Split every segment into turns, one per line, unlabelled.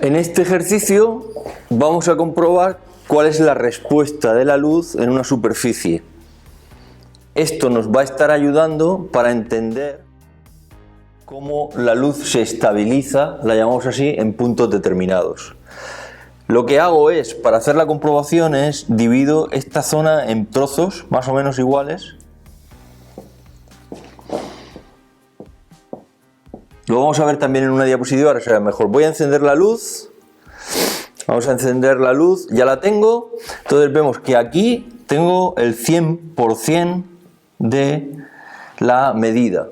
En este ejercicio vamos a comprobar cuál es la respuesta de la luz en una superficie. Esto nos va a estar ayudando para entender cómo la luz se estabiliza, la llamamos así, en puntos determinados. Lo que hago es, para hacer la comprobación, divido esta zona en trozos más o menos iguales. Lo vamos a ver también en una diapositiva, ahora será mejor. Voy a encender la luz. Vamos a encender la luz, ya la tengo. Entonces vemos que aquí tengo el 100% de la medida.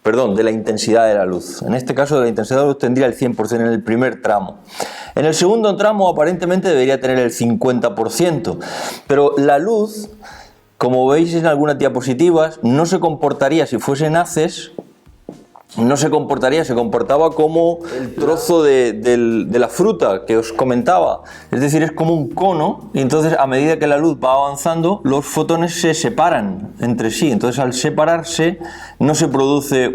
Perdón, de la intensidad de la luz. En este caso de la intensidad de la luz tendría el 100% en el primer tramo. En el segundo tramo aparentemente debería tener el 50%. Pero la luz, como veis en algunas diapositivas, no se comportaría si fuesen haces. No se comportaría, se comportaba como el trozo de la fruta que os comentaba. Es decir, es como un cono y entonces a medida que la luz va avanzando los fotones se separan entre sí. Entonces al separarse no se produce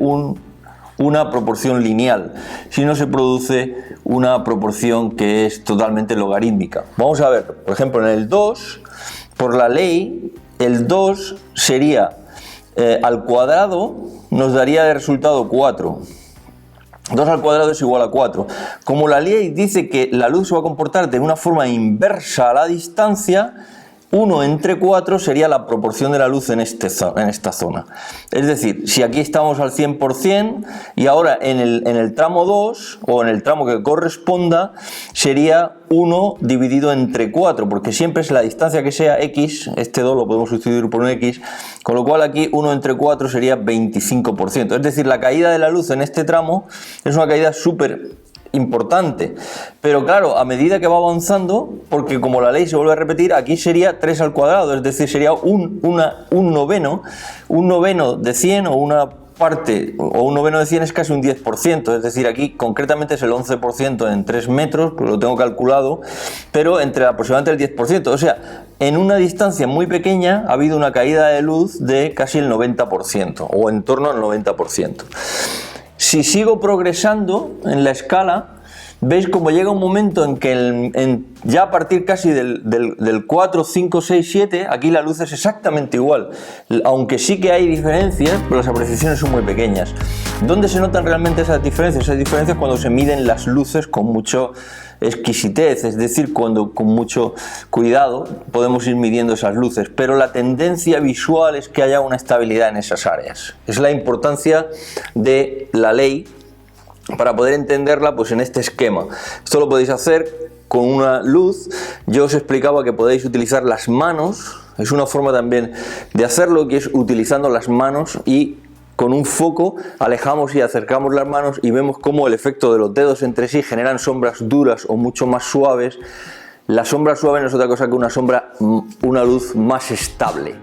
una proporción lineal, sino se produce una proporción que es totalmente logarítmica. Vamos a ver, por ejemplo en el 2, por la ley, el 2 sería al cuadrado, nos daría de resultado 4. 2 al cuadrado es igual a 4. Como la ley dice que la luz se va a comportar de una forma inversa a la distancia, 1 entre 4 sería la proporción de la luz en esta zona. Es decir, si aquí estamos al 100% y ahora en el tramo 2 o en el tramo que corresponda sería 1 dividido entre 4, porque siempre es la distancia que sea x, este 2 lo podemos sustituir por un x, con lo cual aquí 1 entre 4 sería 25%. Es decir, la caída de la luz en este tramo es una caída súper importante, pero claro, a medida que va avanzando, porque como la ley se vuelve a repetir, aquí sería 3 al cuadrado, es decir, sería un noveno de 100 o una parte, o un noveno de 100 es casi un 10%, es decir, aquí concretamente es el 11% en 3 metros, pues lo tengo calculado, pero entre aproximadamente el 10%, o sea, en una distancia muy pequeña ha habido una caída de luz de casi el 90%, o en torno al 90%. Si sigo progresando en la escala, veis como llega un momento en que ya a partir casi del 4, 5, 6, 7, aquí la luz es exactamente igual. Aunque sí que hay diferencias, pero las apreciaciones son muy pequeñas. ¿Dónde se notan realmente esas diferencias? Esas diferencias cuando se miden las luces con mucho exquisitez, es decir, cuando con mucho cuidado podemos ir midiendo esas luces, pero la tendencia visual es que haya una estabilidad en esas áreas. Es la importancia de la ley para poder entenderla pues en este esquema. Esto lo podéis hacer con una luz. Yo os explicaba que podéis utilizar las manos, es una forma también de hacerlo, que es utilizando las manos y con un foco alejamos y acercamos las manos y vemos cómo el efecto de los dedos entre sí generan sombras duras o mucho más suaves. La sombra suave no es otra cosa que una luz más estable.